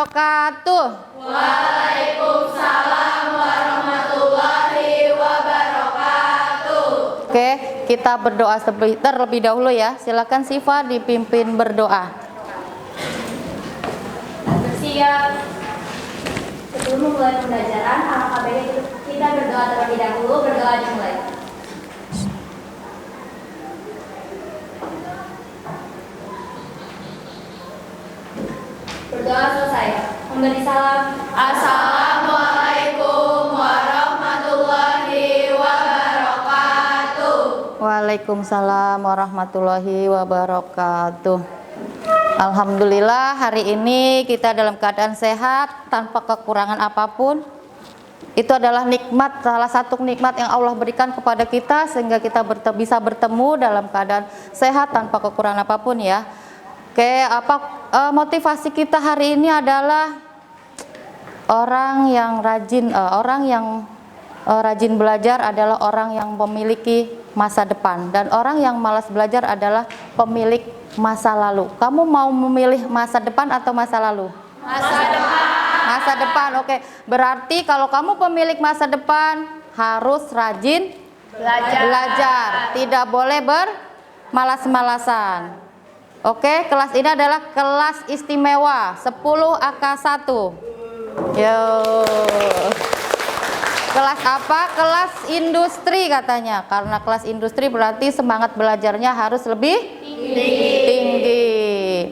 wabarakatuh. Waalaikumsalam warahmatullahi wabarakatuh. Oke, kita berdoa terlebih dahulu ya. Silakan Siva dipimpin berdoa. Bersiap. Sebelum memulai pembelajaran, alhamdulillah kita berdoa terlebih dahulu. Berdoa dimulai. Berdoa selesai. Memberi salam. Assalamualaikum warahmatullahi wabarakatuh. Waalaikumsalam warahmatullahi wabarakatuh. Alhamdulillah hari ini kita dalam keadaan sehat tanpa kekurangan apapun. Itu adalah nikmat, salah satu nikmat yang Allah berikan kepada kita sehingga kita bisa bertemu dalam keadaan sehat tanpa kekurangan apapun ya. Oke, motivasi kita hari ini adalah orang yang rajin belajar adalah orang yang memiliki masa depan, dan orang yang malas belajar adalah pemilik masa lalu. Kamu mau memilih masa depan atau masa lalu? Masa depan. Masa depan, oke. Berarti kalau kamu pemilik masa depan harus rajin belajar. Tidak boleh bermalas-malasan. Oke, kelas ini adalah kelas istimewa 10 AK1. Yo. Kelas apa? Kelas industri katanya. Karena kelas industri berarti semangat belajarnya harus lebih tinggi.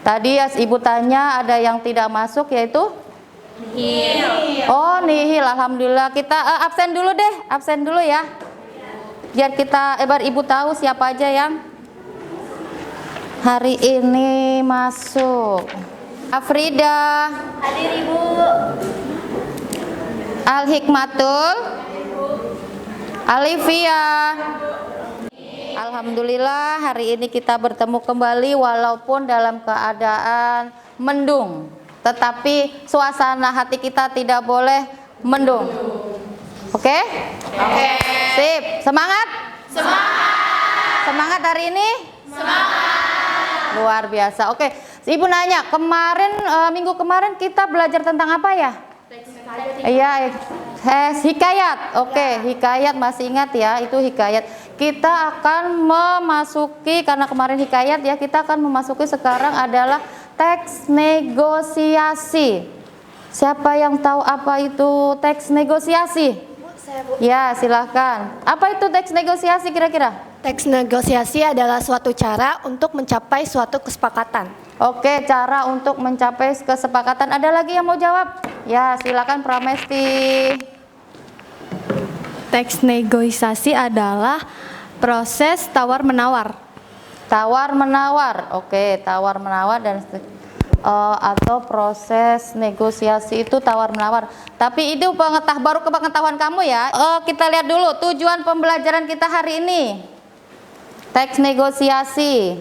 Tadi ya Ibu tanya ada yang tidak masuk yaitu Nihil. Oh, nihil. Alhamdulillah. Kita absen dulu deh. Absen dulu ya. Biar Ibu tahu siapa aja yang hari ini masuk. Afrida. Hadir Ibu. Al-Hikmatul. Alivia. Alhamdulillah hari ini kita bertemu kembali walaupun dalam keadaan mendung, tetapi suasana hati kita tidak boleh mendung. Oke? Oke. Sip, semangat? Semangat. Semangat hari ini? Semangat. Luar biasa. Oke, Ibu nanya, minggu kemarin kita belajar tentang apa ya? Iya, hikayat. Oke, hikayat masih ingat ya, itu hikayat. Kita akan memasuki, karena kemarin hikayat ya, kita akan memasuki sekarang adalah teks negosiasi. Siapa yang tahu apa itu teks negosiasi? Ya, silahkan. Apa itu teks negosiasi kira-kira? Teks negosiasi adalah suatu cara untuk mencapai suatu kesepakatan. Oke, cara untuk mencapai kesepakatan. Ada lagi yang mau jawab? Ya, silakan Pramesti. Teks negosiasi adalah proses tawar-menawar. Tawar-menawar. Oke, tawar-menawar dan atau proses negosiasi itu tawar-menawar. Tapi itu baru kepengetahuan kamu ya. Kita lihat dulu tujuan pembelajaran kita hari ini. Teks negosiasi.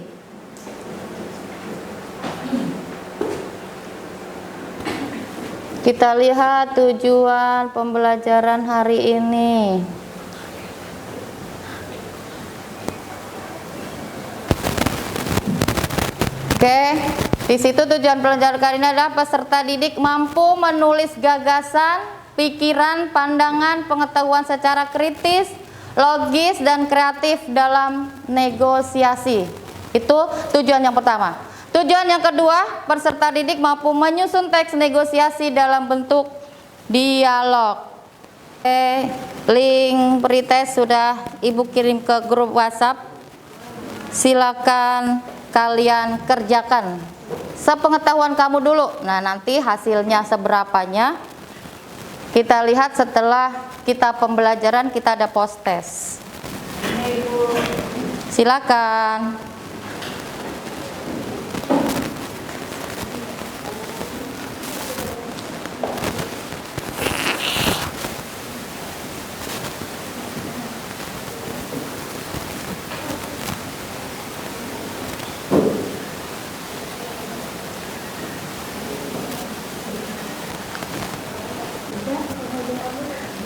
Kita lihat tujuan pembelajaran hari ini. Oke, di situ tujuan pembelajaran kali ini adalah peserta didik mampu menulis gagasan, pikiran, pandangan, pengetahuan secara kritis, logis, dan kreatif dalam negosiasi. Itu tujuan yang pertama. Tujuan yang kedua, peserta didik mampu menyusun teks negosiasi dalam bentuk dialog. Oke, link pretest sudah Ibu kirim ke grup WhatsApp. Silakan kalian kerjakan sepengetahuan kamu dulu. Nah, nanti hasilnya seberapanya kita lihat setelah kita pembelajaran, kita ada post test. Silakan.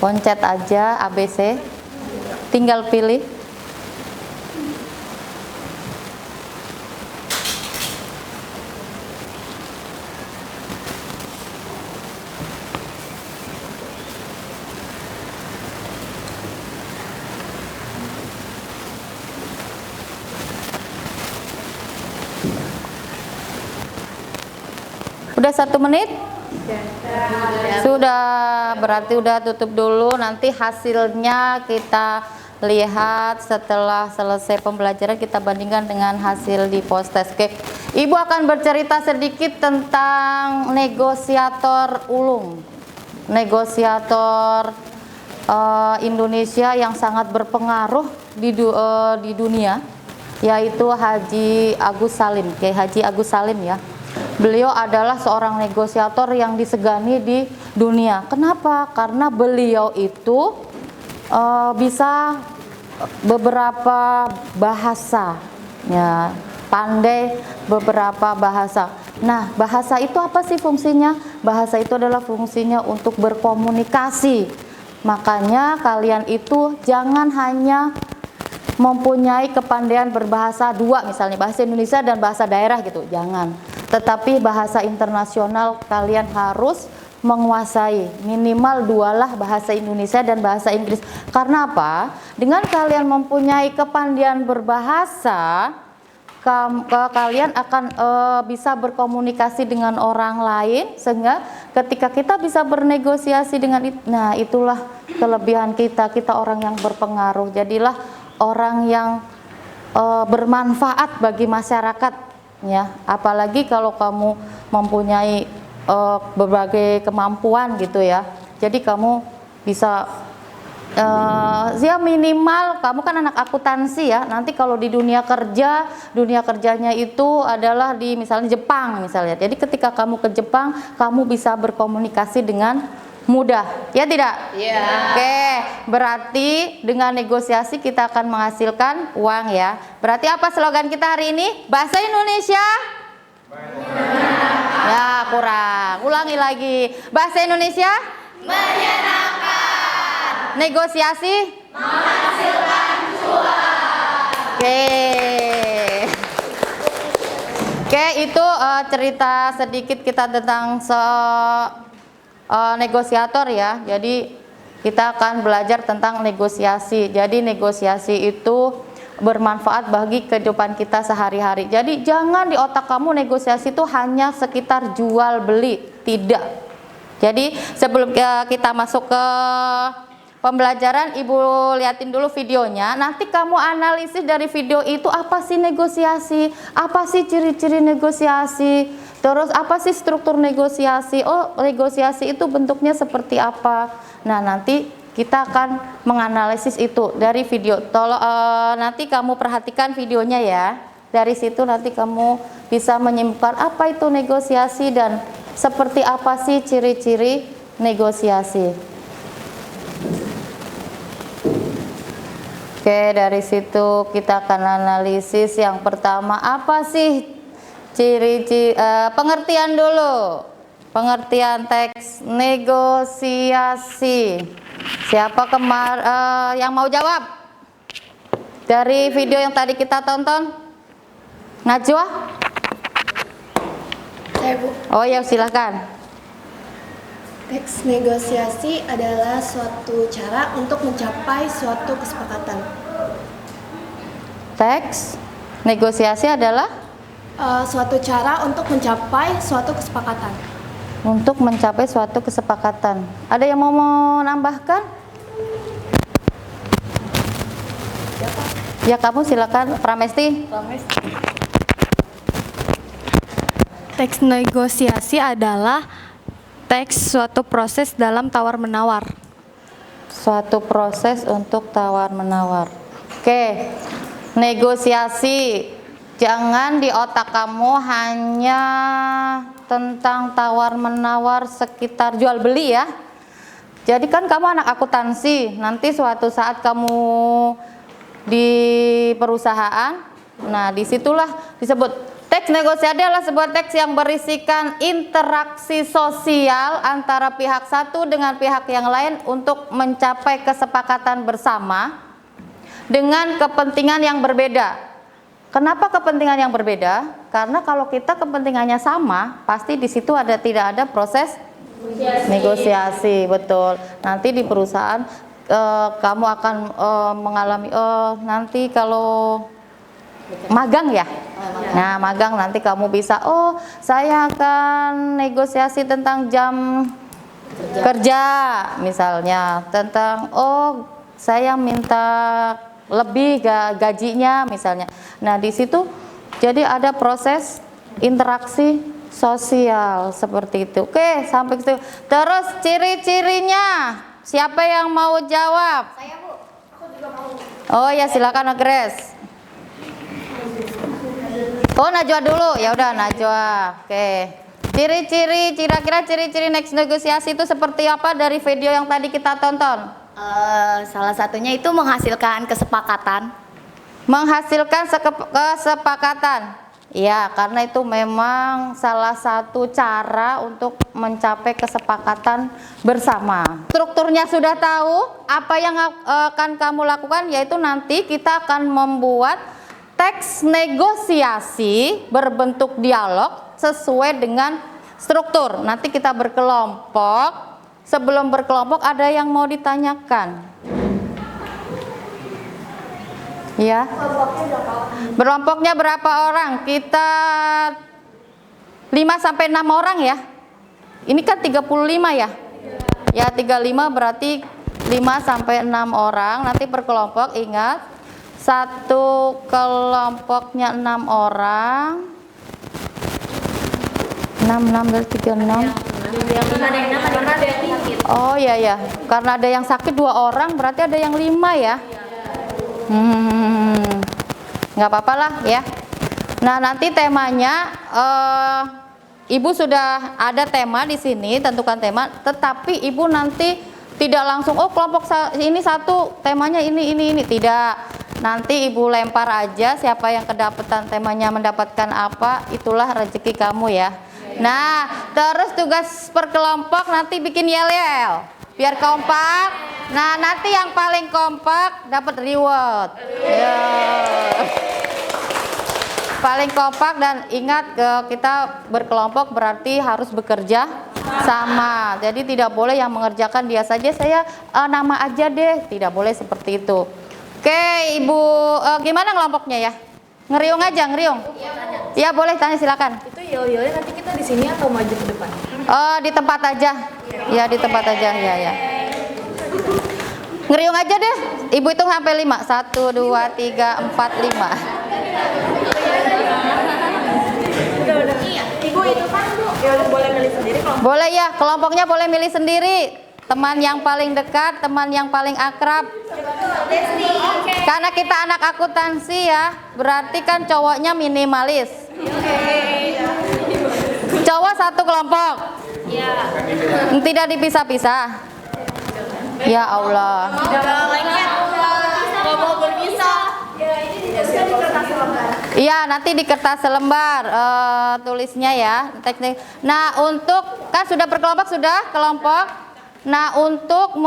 Pencet aja ABC, tinggal pilih. Udah 1 menit? Sudah, berarti udah tutup dulu. Nanti hasilnya kita lihat setelah selesai pembelajaran, kita bandingkan dengan hasil di post test. Oke, Ibu akan bercerita sedikit tentang negosiator ulung. Negosiator Indonesia yang sangat berpengaruh di dunia, yaitu Haji Agus Salim, Kiai Haji Agus Salim ya. Beliau adalah seorang negosiator yang disegani di dunia. Kenapa? Karena beliau itu bisa beberapa bahasa, ya, pandai beberapa bahasa. Nah, bahasa itu apa sih fungsinya? Bahasa itu adalah fungsinya untuk berkomunikasi. Makanya kalian itu jangan hanya mempunyai kepandaian berbahasa dua, misalnya bahasa Indonesia dan bahasa daerah gitu, jangan. Tetapi bahasa internasional kalian harus menguasai, minimal 2 lah, bahasa Indonesia dan bahasa Inggris. Karena apa? Dengan kalian mempunyai kepandaian berbahasa, kalian akan bisa berkomunikasi dengan orang lain, sehingga ketika kita bisa bernegosiasi dengan nah itulah kelebihan kita orang yang berpengaruh. Jadilah orang yang bermanfaat bagi masyarakat ya, apalagi kalau kamu mempunyai berbagai kemampuan gitu ya. Jadi kamu bisa ya minimal kamu kan anak akuntansi ya. Nanti kalau di dunia kerjanya itu adalah di misalnya Jepang misalnya. Jadi ketika kamu ke Jepang, kamu bisa berkomunikasi dengan mudah. Ya tidak? Iya. Oke, berarti dengan negosiasi kita akan menghasilkan uang ya. Berarti apa slogan kita hari ini? Bahasa Indonesia ya kurang, ulangi lagi. Bahasa Indonesia menyenangkan, negosiasi menghasilkan cuan. Oke, itu cerita sedikit kita tentang negosiator ya. Jadi kita akan belajar tentang negosiasi. Jadi negosiasi itu bermanfaat bagi kehidupan kita sehari-hari. Jadi jangan di otak kamu negosiasi itu hanya sekitar jual beli, tidak. Jadi sebelum kita masuk ke pembelajaran, Ibu liatin dulu videonya. Nanti kamu analisis dari video itu, apa sih negosiasi, apa sih ciri-ciri negosiasi, terus apa sih struktur negosiasi. Oh, negosiasi itu bentuknya seperti apa. Nah, nanti kita akan menganalisis itu dari video. Tolong nanti kamu perhatikan videonya ya. Dari situ nanti kamu bisa menyimpulkan apa itu negosiasi dan seperti apa sih ciri-ciri negosiasi. Oke, dari situ kita akan analisis. Yang pertama, apa sih ciri-ciri, pengertian dulu. Pengertian teks negosiasi. Siapa yang mau jawab? Dari video yang tadi kita tonton? Najwa? Saya, Bu. Oh ya, silakan. Teks negosiasi adalah suatu cara untuk mencapai suatu kesepakatan. Teks negosiasi adalah Suatu cara untuk mencapai suatu kesepakatan. untuk mencapai suatu kesepakatan. Ada yang mau menambahkan? Ya, kamu silakan, Pramesti. Teks negosiasi adalah teks suatu proses dalam tawar-menawar. Suatu proses untuk tawar-menawar. Oke, negosiasi. Jangan di otak kamu hanya tentang tawar-menawar sekitar jual beli ya. Jadi kan kamu anak akuntansi, nanti suatu saat kamu di perusahaan, nah disitulah disebut teks negosiasi adalah sebuah teks yang berisikan interaksi sosial antara pihak satu dengan pihak yang lain untuk mencapai kesepakatan bersama dengan kepentingan yang berbeda. Kenapa kepentingan yang berbeda? Karena kalau kita kepentingannya sama, pasti di situ tidak ada proses negosiasi, betul. Nanti di perusahaan kamu akan mengalami nanti kalau magang ya. Nah, magang nanti kamu bisa, oh saya akan negosiasi tentang jam kerja misalnya, tentang oh saya minta lebih gajinya misalnya. Nah, di situ jadi ada proses interaksi sosial seperti itu. Oke, sampai situ. Terus ciri-cirinya, siapa yang mau jawab? Saya, Bu. Aku juga mau. Oh ya, silakan Agres. Oh, Najwa dulu. Ya udah, Najwa. Oke. Ciri-ciri, kira-kira ciri-ciri next negosiasi itu seperti apa dari video yang tadi kita tonton? Salah satunya itu menghasilkan kesepakatan. Menghasilkan kesepakatan. Ya, karena itu memang salah satu cara untuk mencapai kesepakatan bersama. Strukturnya sudah tahu, apa yang akan kamu lakukan yaitu nanti kita akan membuat teks negosiasi berbentuk dialog sesuai dengan struktur. Nanti kita berkelompok. Sebelum berkelompok ada yang mau ditanyakan? Ya. Berkelompoknya berapa orang? Kita 5 sampai 6 orang ya. Ini kan 35 ya. Ya, 35 berarti 5 sampai 6 orang. Nanti berkelompok, ingat. Satu kelompoknya 6 orang. 6 berarti 36. Oh iya ya, karena ada yang sakit 2 orang, berarti ada yang 5 ya. Nggak apa-apa lah ya. Nah, nanti temanya Ibu sudah ada tema di sini, tentukan tema, tetapi Ibu nanti tidak langsung oh kelompok ini satu temanya ini tidak. Nanti Ibu lempar aja, siapa yang kedapatan temanya mendapatkan apa, itulah rezeki kamu ya. Nah, terus tugas per kelompok nanti bikin yel-yel biar kompak. Nah, nanti yang paling kompak dapat reward. Paling kompak, dan ingat kita berkelompok berarti harus bekerja sama. Jadi tidak boleh yang mengerjakan dia saja, saya nama aja deh, tidak boleh seperti itu. Oke, Ibu, gimana kelompoknya ya? Ngeriung aja, ngeriung. Iya, boleh tanya, silakan. Itu yel-yelnya nanti kita di sini atau maju ke depan? Di tempat aja. Ya, di tempat aja, ya. Ngeriung aja deh. Ibu hitung sampai 5. 1 2 3 4 5. Udah. Ibu itu kan Bu, ya udah boleh milih sendiri kelompok. Boleh ya, kelompoknya boleh milih sendiri. Teman yang paling dekat, teman yang paling akrab. Karena kita anak akuntansi ya, berarti kan cowoknya minimalis. Cowok satu kelompok. Tidak dipisah-pisah. Ya Allah. Mau berpisah. Iya, nanti di kertas selembar tulisnya ya. Teknik. Nah, untuk kan sudah berkelompok, sudah kelompok. Nah, untuk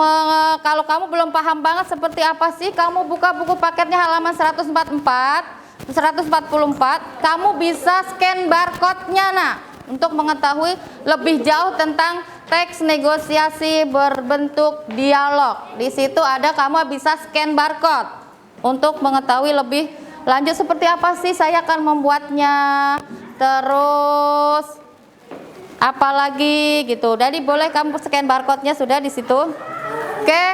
kalau kamu belum paham banget seperti apa sih, kamu buka buku paketnya halaman 144, kamu bisa scan barcode-nya nah, untuk mengetahui lebih jauh tentang teks negosiasi berbentuk dialog. Di situ ada, kamu bisa scan barcode untuk mengetahui lebih lanjut seperti apa sih saya akan membuatnya. Terus apalagi gitu. Jadi boleh kamu scan barcode-nya sudah di situ. Oke.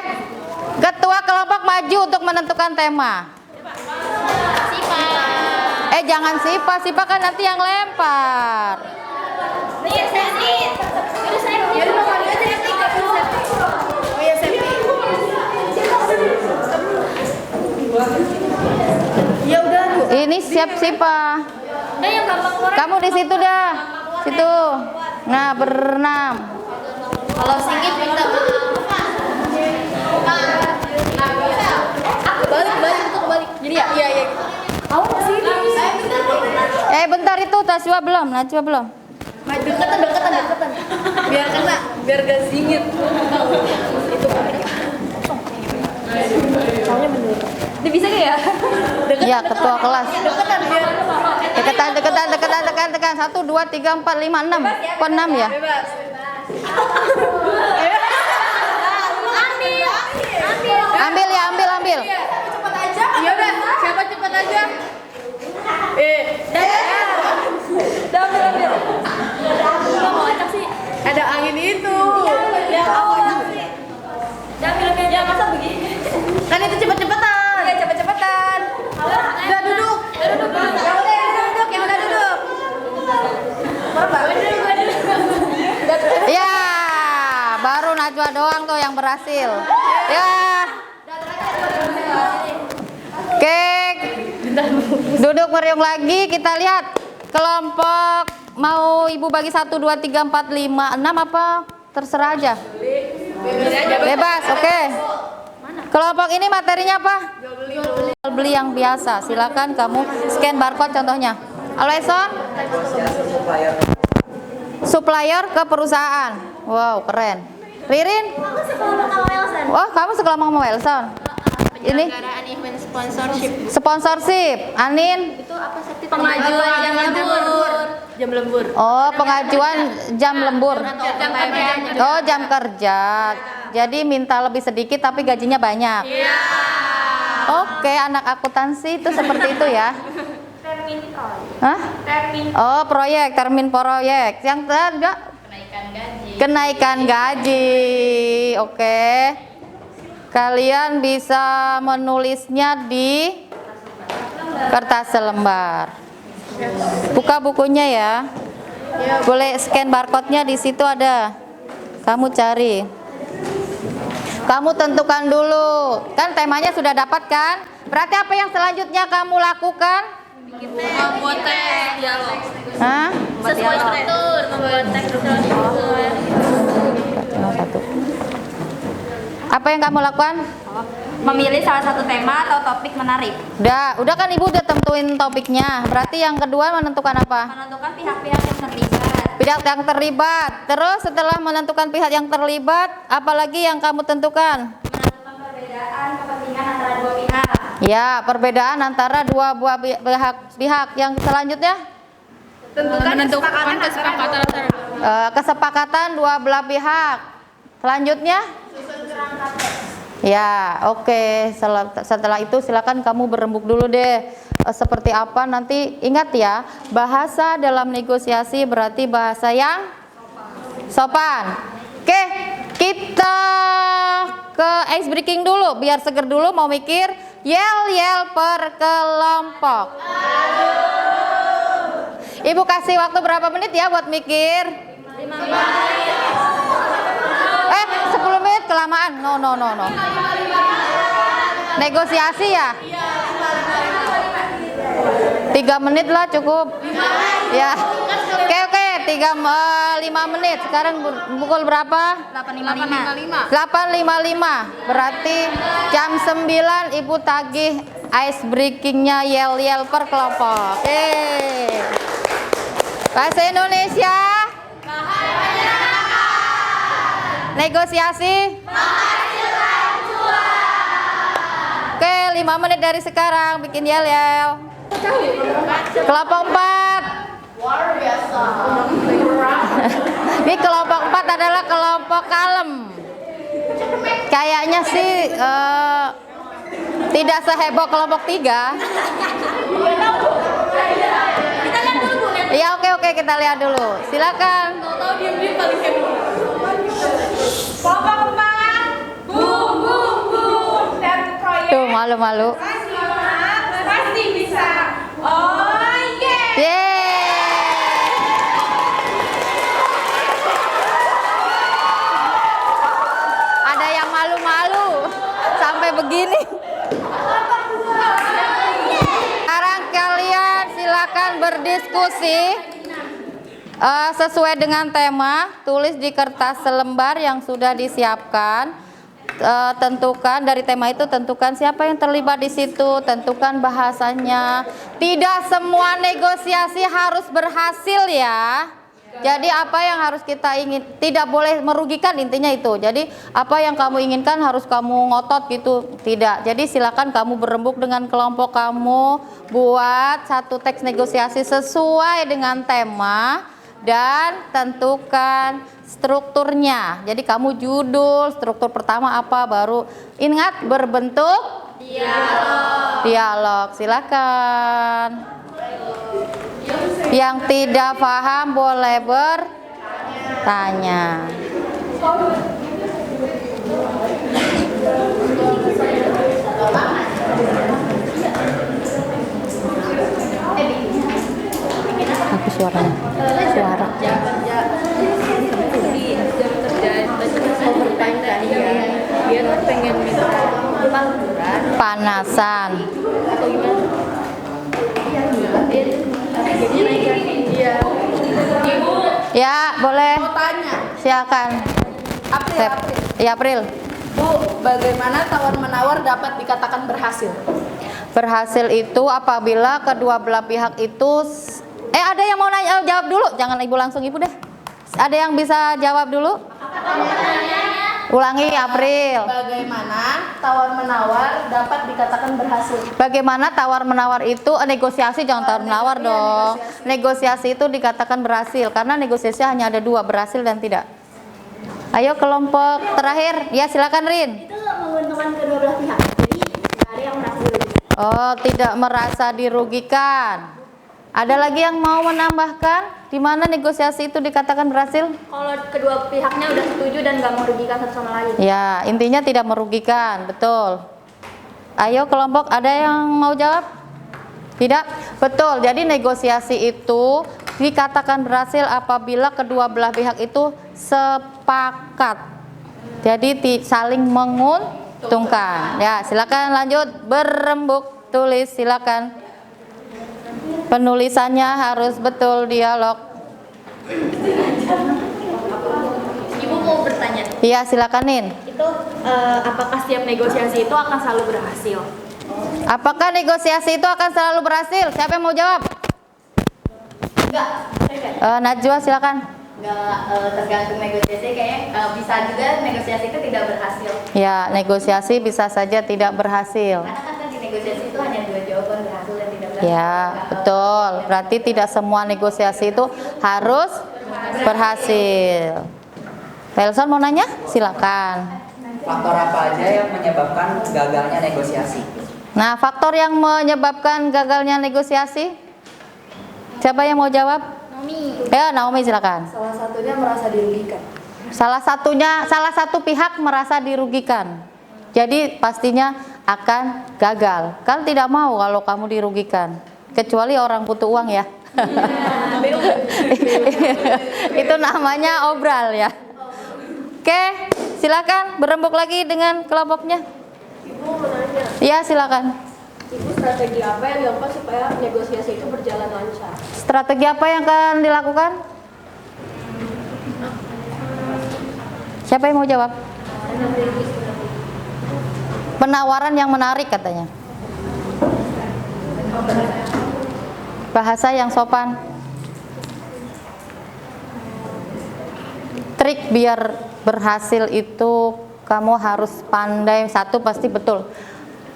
Ketua kelompok maju untuk menentukan tema. Jangan Sipa kan nanti yang lempar. Ini siap Sipa. Kamu di situ dah. Situ. Nah, berenam. Kalau singit minta balik. Jadi ya, iya gitu. Kamu masih ini. Bentar itu Najwa belum. Deketan. Biar kena, biar gak singit. Itu Soalnya bener. Dia bisa gak ya? Iya, ketua kelas. Deketan biar Deketan. 1 2 3 4 5 6. Kok 6 ya? bebas. Ambil. Cepet aja. Iya udah, siapa cepet aja. Najwa doang tuh yang berhasil. Ya. Oke. Duduk meriung lagi, kita lihat kelompok mau Ibu bagi 1 2 3 4 5 6 apa? Terserah aja. Bebas, oke. Kelompok ini materinya apa? Jual beli yang biasa. Silakan kamu scan barcode contohnya. Alison? Supplier ke perusahaan. Wow, keren. Ririn? Oh, kamu sekelompok sama Wilson. Ini event sponsorship. sponsorship. Anin? Itu apa sih? Pengajuan jam lembur. Jam lembur. Oh, pengajuan jam lembur. Oh, jam kerja. Jadi minta lebih sedikit tapi gajinya banyak. Iya. Oke, anak akuntansi itu seperti itu ya. Termin Hah? Oh, proyek, termin proyek. Yang enggak? Kenaikan gaji. Oke. Kalian bisa menulisnya di kertas selembar. Buka bukunya ya. Boleh scan barcode-nya, di situ ada. Kamu cari. Kamu tentukan dulu. Kan temanya sudah dapat kan? Berarti apa yang selanjutnya kamu lakukan? Membuat teks dialog. Hah? Sesuai struktur, membuat teks sesuai. Apa yang kamu lakukan? Memilih salah satu tema atau topik menarik. Udah kan Ibu udah tentuin topiknya. Berarti yang kedua menentukan apa? Menentukan pihak-pihak yang terlibat. Pihak yang terlibat. Terus setelah menentukan pihak yang terlibat, apalagi yang kamu tentukan? Menentukan perbedaan kepentingan antara dua pihak. Ya, perbedaan antara dua buah pihak. Yang selanjutnya? Menentukan kesepakatan antara Kesepakatan dua belah pihak. Selanjutnya? Ya, oke. Setelah itu silakan kamu berembuk dulu deh. Seperti apa nanti, ingat ya, bahasa dalam negosiasi berarti bahasa yang sopan. Oke, kita ke ice breaking dulu biar seger dulu, mau mikir. Yel per kelompok. Ibu kasih waktu berapa menit ya buat mikir? 10 menit kelamaan. No. Negosiasi ya? 3 menit lah cukup. Ya. Oke, 5 menit. Sekarang pukul berapa? 8.55. Berarti jam 9 Ibu tagih ice breakingnya yel per kelompok. Bahasa Indonesia. Negosiasi. Oke, 5 menit dari sekarang bikin yel. Kelompok 4. Luar biasa. Ini kelompok 4 adalah kelompok kalem. Kayaknya sih tidak seheboh kelompok 3. Ya, oke, kita lihat dulu. Silakan. Kelompok 4. Bum. Dan proyek. Tuh, malu-malu. Pasti bisa. Oh, yeah. Ada yang malu-malu sampai begini. Sekarang kalian silakan berdiskusi sesuai dengan tema. Tulis di kertas selembar yang sudah disiapkan. Tentukan dari tema itu, tentukan siapa yang terlibat di situ, tentukan bahasanya. Tidak semua negosiasi harus berhasil ya. Jadi apa yang harus kita ingin, tidak boleh merugikan, intinya itu. Jadi apa yang kamu inginkan harus kamu ngotot gitu, tidak. Jadi silakan kamu berembuk dengan kelompok kamu, buat satu teks negosiasi sesuai dengan tema dan tentukan strukturnya. Jadi kamu judul, struktur pertama apa, baru ingat berbentuk dialog. Silakan. Yang tidak paham boleh bertanya. Aku suaranya. Suara. jam kerja di jam kerja pemanasan. Iya. Ya, boleh. Mau tanya. Silakan. Sep. Ya, April. Bu, bagaimana tawar-menawar dapat dikatakan berhasil? Berhasil itu apabila kedua belah pihak itu ada yang mau nanya, jawab dulu. Jangan Ibu langsung Ibu deh. Ada yang bisa jawab dulu? Ulangi, April. Bagaimana tawar-menawar dapat dikatakan berhasil? Bagaimana tawar-menawar itu negosiasi, jangan tawar-menawar dong. Negosiasi itu dikatakan berhasil karena negosiasi hanya ada dua, berhasil dan tidak. Ayo kelompok terakhir. Ya, silakan Rin. Itu menguntungkan kedua belah pihak. Jadi tidak ada yang merasa dirugikan. Oh, tidak merasa dirugikan. Ada lagi yang mau menambahkan di mana negosiasi itu dikatakan berhasil? Kalau kedua pihaknya udah setuju dan nggak merugikan satu sama lain. Ya, intinya tidak merugikan, betul. Ayo kelompok, ada yang mau jawab? Tidak? Betul, jadi negosiasi itu dikatakan berhasil apabila kedua belah pihak itu sepakat. Jadi saling menguntungkan. Ya, silakan lanjut berembuk tulis, silakan. Penulisannya harus betul, dialog. Ibu mau bertanya, Iya, silakan Nin. itu apakah setiap negosiasi itu akan selalu berhasil? Apakah negosiasi itu akan selalu berhasil? Siapa yang mau jawab? Enggak. Najwa, silakan. Enggak, tergantung negosiasi kayaknya bisa juga negosiasi itu tidak berhasil. Ya, negosiasi bisa saja tidak berhasil. Karena kan tadi negosiasi itu hanya dua jawaban, berhasil dan tidak berhasil. Ya, betul. Berarti tidak semua negosiasi itu harus berhasil. Pelson mau nanya? Silakan. Faktor apa aja yang menyebabkan gagalnya negosiasi? Nah, faktor yang menyebabkan gagalnya negosiasi? Siapa yang mau jawab? Naomi. Ya, Naomi silakan. Salah satunya merasa dirugikan. Salah satu pihak merasa dirugikan. Jadi pastinya akan gagal. Kan tidak mau kalau kamu dirugikan. Kecuali orang butuh uang ya. Itu namanya obral ya. Oke, silakan berembuk lagi dengan kelompoknya. Ibu mau nanya, Ya, silakan. Ibu strategi apa yang dilakukan supaya negosiasi itu berjalan lancar? Strategi apa yang akan dilakukan? Siapa yang mau jawab? Penawaran yang menarik katanya. Bahasa yang sopan. Trik biar berhasil itu kamu harus pandai. Satu pasti betul.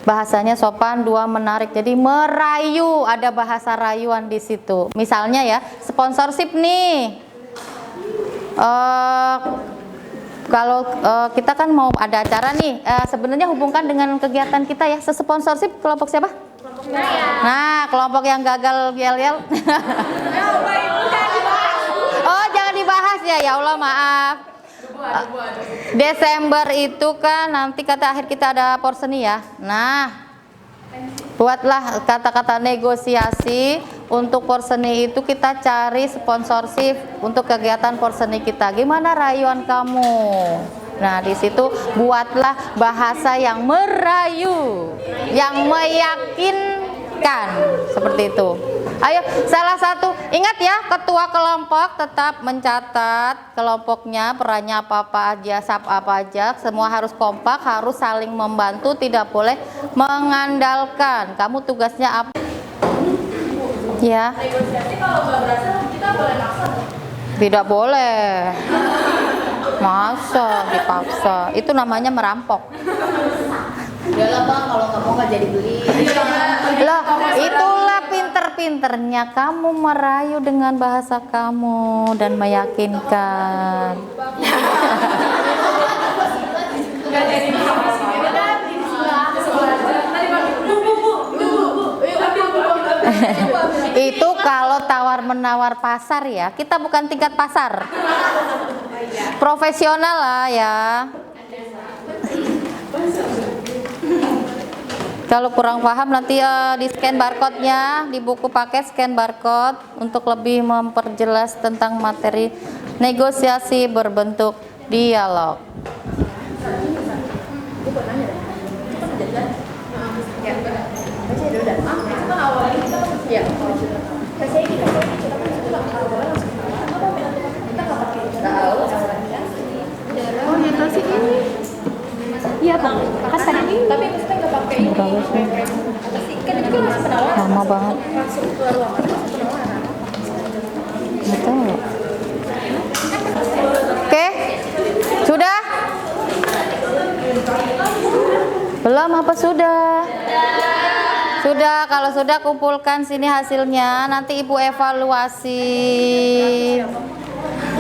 Bahasanya sopan, dua menarik. Jadi merayu, ada bahasa rayuan di situ. Misalnya ya, sponsorship nih. Kalau kita kan mau ada acara nih, sebenarnya hubungkan dengan kegiatan kita ya. Sponsorship kelompok siapa? Kelompok saya. Nah, kelompok yang gagal yel-yel. Oh, jangan dibahas ya. Ya Allah, maaf. Desember itu kan nanti kata akhir kita ada porseni ya. Nah, buatlah kata-kata negosiasi untuk porseni itu, kita cari sponsorship untuk kegiatan porseni kita. Gimana rayuan kamu? Nah, di situ buatlah bahasa yang merayu, yang meyakinkan, seperti itu. Ayo, salah satu, ingat ya, ketua kelompok tetap mencatat kelompoknya, perannya apa-apa aja, apa aja, semua harus kompak, harus saling membantu, tidak boleh mengandalkan. Kamu tugasnya apa? Ya. Negosiasi kalau nggak berhasil kita boleh maksa. Tidak boleh. Masa dipaksa? Itu namanya merampok. Udahlah Bang, kalau kamu nggak jadi beli. Loh, itulah pinter-pinternya kamu merayu dengan bahasa kamu dan meyakinkan. Itu kalau tawar-menawar pasar ya, kita bukan tingkat pasar. Profesional lah ya. Kalau kurang paham nanti di scan barcode-nya, di buku paket scan barcode untuk lebih memperjelas tentang materi negosiasi berbentuk dialog. Lama banget. Nggak tahu. Oke, sudah? Belum apa sudah? Sudah, kalau sudah kumpulkan sini hasilnya, nanti Ibu evaluasi.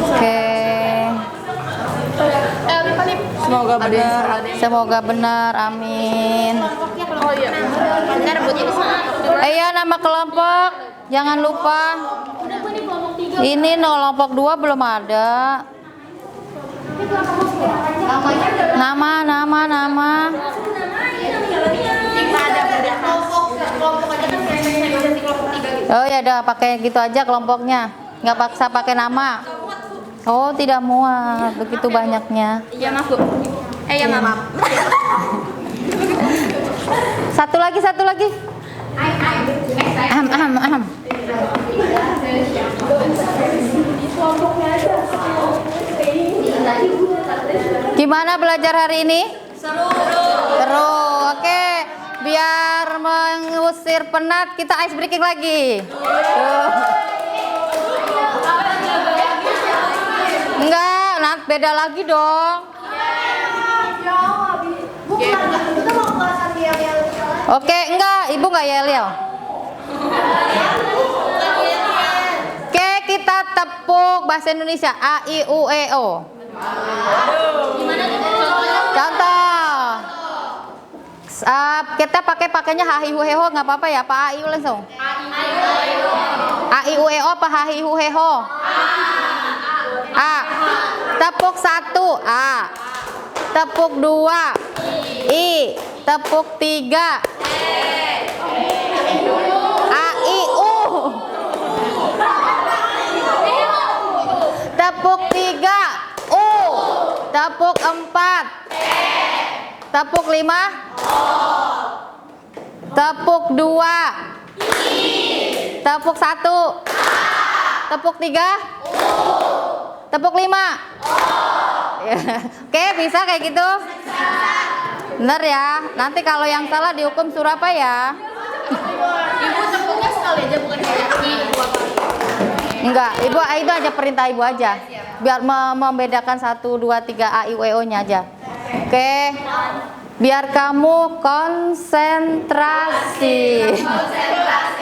Oke. Semoga benar. Semoga benar, amin. Oh iya. Benar buat ini semua. Iya, nama kelompok, jangan lupa. Ini kelompok 2 belum ada. Nama. Oh ya udah, pakai gitu aja kelompoknya, nggak paksa pakai nama. Oh tidak muat, begitu banyaknya. Iya maaf Bu. Ya maaf. Satu lagi. Aham. Gimana belajar hari ini? Seru. Oke, biar mengusir penat kita ice breaking lagi. Enggak, nanti beda lagi dong. Oke, enggak, Ibu enggak yel-yel. Oke, kita tepuk bahasa Indonesia A I U E O. Contoh. Kita pakainya ha hi hu he ho, nggak apa-apa ya, Pak A I U langsung. A I U E O apa ha hi hu he ho? A. Tepuk 1 A. Tepuk 2 I. Tepuk 3 A I U. Tepuk 3 U. Tepuk 4 Tepuk 5 Tepuk 2 Tepuk 1 Tepuk 3 Tepuk 5 Oke, bisa kayak gitu? Bener ya. Nanti kalau yang salah dihukum suruh apa ya? Ibu tepuknya sekali aja, bukan kayak Enggak, Ibu itu aja perintah Ibu aja. Biar membedakan 1, 2, 3 A, I, U, E, O nya aja. Oke. Biar kamu konsentrasi.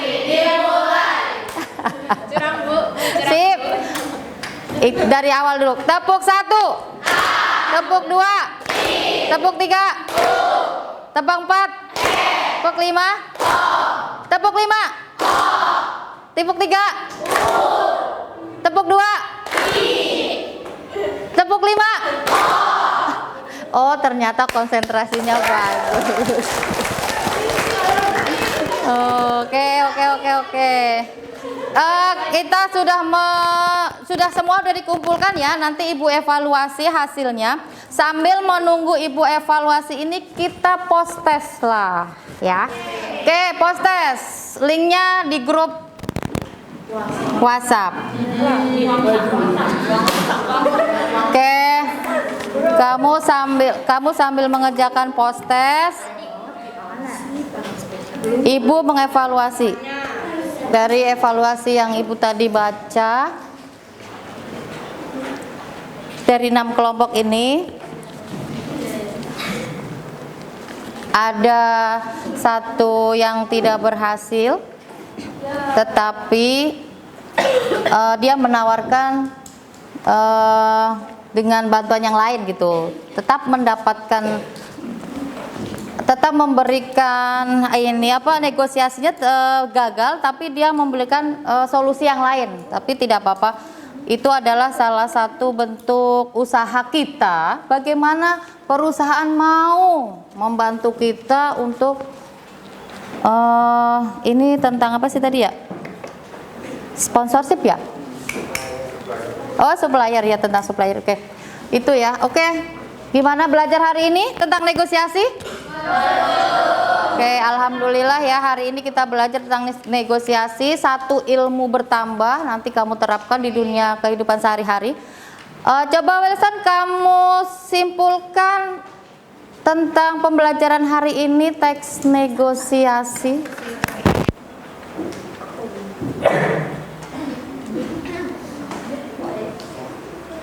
Dimulai. Curang Bu. Sip. Dari awal dulu. Tepuk 1 Tepuk 2 Tepuk 3 Tepuk 4 Tepuk 5 Tepuk 5 Tepuk 3 Tepuk 2 Tepuk 5. Oh, ternyata konsentrasinya bagus. Oke. Kita sudah semua sudah dikumpulkan ya. Nanti Ibu evaluasi hasilnya. Sambil menunggu Ibu evaluasi ini kita post test lah ya. Oke, post test. Linknya di grup WhatsApp. Oke. Kamu sambil mengerjakan post test. Ibu mengevaluasi. Dari evaluasi yang Ibu tadi baca, dari 6 kelompok ini ada 1 yang tidak berhasil, tetapi dia menawarkan dengan bantuan yang lain gitu, tetap memberikan negosiasinya gagal, tapi dia memberikan solusi yang lain. Tapi tidak apa-apa, itu adalah salah satu bentuk usaha kita, bagaimana perusahaan mau membantu kita untuk ini tentang apa sih tadi ya, sponsorship ya, supplier ya, tentang supplier. Oke. Itu ya. Oke. Gimana belajar hari ini tentang negosiasi? Oke, alhamdulillah ya hari ini kita belajar tentang negosiasi, satu ilmu bertambah nanti kamu terapkan di dunia kehidupan sehari-hari. Coba Wilson kamu simpulkan tentang pembelajaran hari ini teks negosiasi.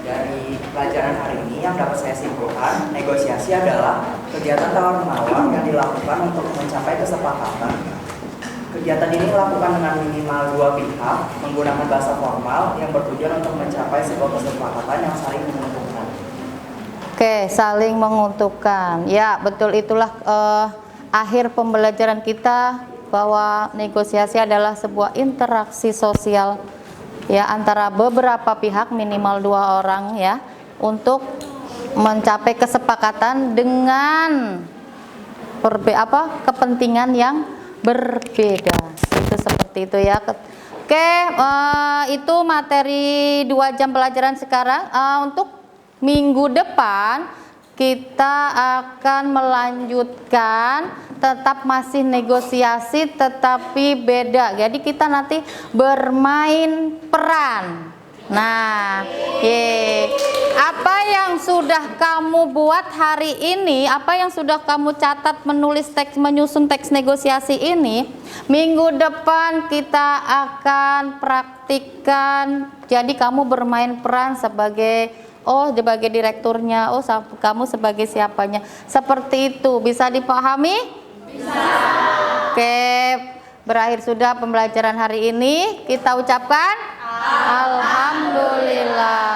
Dari pelajaran hari ini yang dapat saya simpulkan, negosiasi adalah kegiatan tawar-menawar yang dilakukan untuk mencapai kesepakatan. Kegiatan ini dilakukan dengan minimal 2 pihak, menggunakan bahasa formal yang bertujuan untuk mencapai sebuah kesepakatan yang saling menguntungkan. Oke, saling menguntungkan. Ya, betul itulah akhir pembelajaran kita bahwa negosiasi adalah sebuah interaksi sosial ya antara beberapa pihak minimal 2 orang ya untuk mencapai kesepakatan dengan kepentingan yang berbeda. Itu seperti itu ya. Oke, itu materi 2 jam pelajaran sekarang. Untuk minggu depan kita akan melanjutkan tetap masih negosiasi tetapi beda. Jadi kita nanti bermain peran. Nah, apa yang sudah kamu buat hari ini, apa yang sudah kamu catat menulis teks, menyusun teks negosiasi ini, minggu depan kita akan praktikkan. Jadi kamu bermain peran sebagai sebagai direkturnya, kamu sebagai siapanya. Seperti itu, bisa dipahami? Bisa. Oke, berakhir sudah pembelajaran hari ini. Kita ucapkan Alhamdulillah.